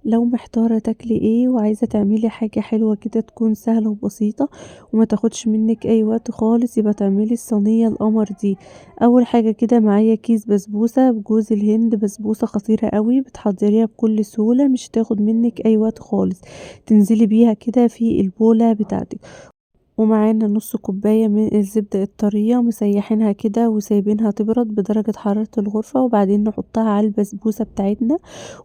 لو محتارة تاكلي ايه وعايزة تعملي حاجة حلوة كده تكون سهلة وبسيطة وما تاخدش منك اي وقت خالص، يبقى تعملي الصينية القمر دي. اول حاجة كده معايا كيس بسبوسة بجوز الهند، بسبوسة خطيرة قوي بتحضريها بكل سهولة، مش هتاخد منك اي وقت خالص. تنزلي بيها كده في البولة بتاعتك، ومعانا نص كوباية من الزبدة الطرية مسيحينها كده وسايبينها تبرد بدرجة حرارة الغرفة، وبعدين نحطها على البسبوسة بتاعتنا.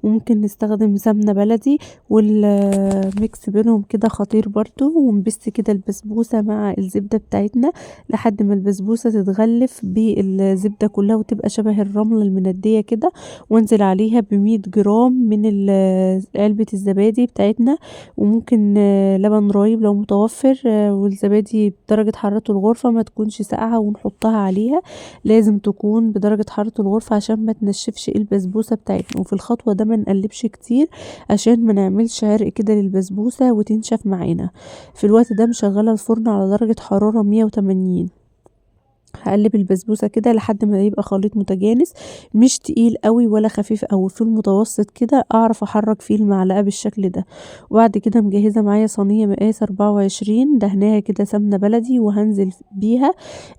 وممكن نستخدم سمنة بلدي، والميكس بينهم كده خطير برضو. ونبس كده البسبوسة مع الزبدة بتاعتنا لحد ما البسبوسة تتغلف بالزبدة كلها وتبقى شبه الرملة المندية كده. وانزل عليها ب100 جرام من علبة الزبادي بتاعتنا، وممكن لبن رايب لو متوفر، والزبادي بدرجة حرارة الغرفة ما تكونش ساقعة ونحطها عليها. لازم تكون بدرجة حرارة الغرفة عشان ما تنشفش البسبوسة بتاعتنا. وفي الخطوة ده ما نقلبش كتير عشان ما نعملش عرق كده للبسبوسة وتنشف معانا. في الوقت ده مشغلة الفرن على درجة حرارة 180. هقلب البسبوسة كده لحد ما يبقى خليط متجانس، مش تقيل قوي ولا خفيف قوي، في المتوسط كده اعرف احرك فيه المعلقة بالشكل ده. وبعد كده مجهزة معايا صينية مقاس 24 دهناها كده سمنة بلدي، وهنزل بيها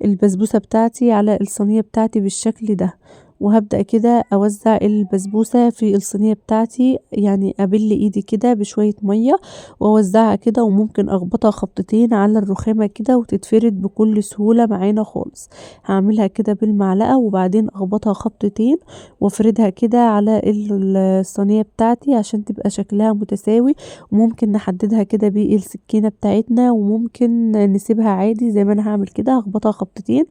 البسبوسة بتاعتي على الصينية بتاعتي بالشكل ده. وهبدأ كده اوزع البسبوسة في الصينية بتاعتي، يعني ابل ايدي كده بشوية مية واوزعها كده، وممكن اخبطها خبطتين على الرخامة كده وتتفرد بكل سهولة معانا خالص. هعملها كده بالمعلقة وبعدين اخبطها خبطتين وافردها كده على الصينية بتاعتي عشان تبقى شكلها متساوي. وممكن نحددها كده بالسكينة بتاعتنا، وممكن نسيبها عادي زي ما انا هعمل كده. هخبطها خبطتين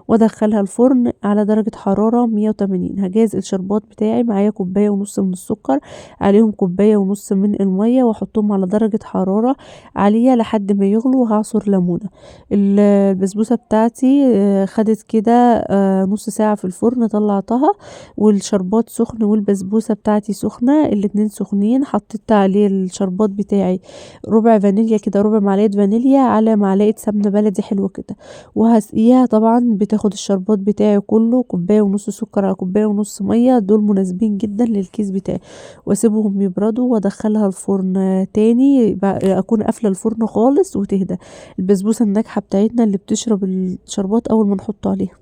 وادخلها الفرن على درجة حرارة 180. هجهز الشربات بتاعي، معايا كوباية ونص من السكر، عليهم كوباية ونص من المية، واحطهم على درجة حرارة عالية لحد ما يغلوا. وهعصر ليمونة. البسبوسة بتاعتي خدت كده نص ساعة في الفرن، طلعتها والشربات سخن والبسبوسة بتاعتي سخنة، الاتنين سخنين. حطيت عليه الشربات بتاعي ربع فانيليا كده، ربع معلقة فانيليا على معلقة سمنة بلدي حلوة كده، وهسقيها. طبعا بتاخد الشربات بتاعي كله كوباية ونص سكر على كوباية ونص مية، دول مناسبين جدا للكيس بتاعي. واسيبهم يبردوا وادخلها الفرن تاني، اكون قافلة الفرن خالص وتهدى. البسبوسة الناجحة بتاعتنا اللي بتشرب الشربات اول ما نحطه عليها.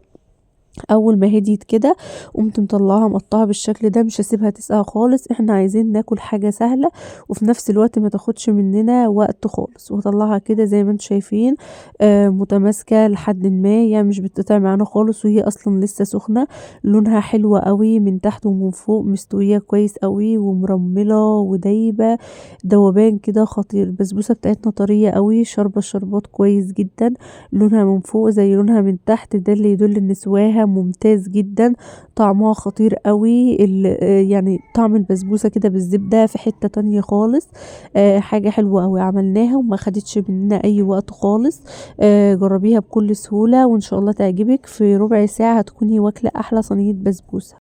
اول ما هديت كده قمت مطلعاها مقطعها بالشكل ده، مش هسيبها تسقع خالص، احنا عايزين ناكل حاجة سهلة وفي نفس الوقت ما تاخدش مننا وقت خالص. وطلعها كده زي ما انتم شايفين متماسكة لحد ما، يعني مش بتقطع معانا خالص وهي اصلا لسه سخنة. لونها حلوة قوي من تحت ومن فوق، مستوية كويس قوي ومرملة ودايبة دوبان كده خطير. البسبوسة بتاعتنا طرية قوي، شاربة الشربات كويس جدا. لونها من فوق زي لونها من تحت، ده اللي يدل ان سواها ممتاز جدا. طعمها خطير قوي، يعني طعم البسبوسة كده بالزبدة في حتة تانية خالص. حاجة حلوة قوي عملناها وما خدتش مننا اي وقت خالص. جربيها بكل سهولة وان شاء الله تعجبك، في ربع ساعة هتكوني واكلة احلى صينية بسبوسة.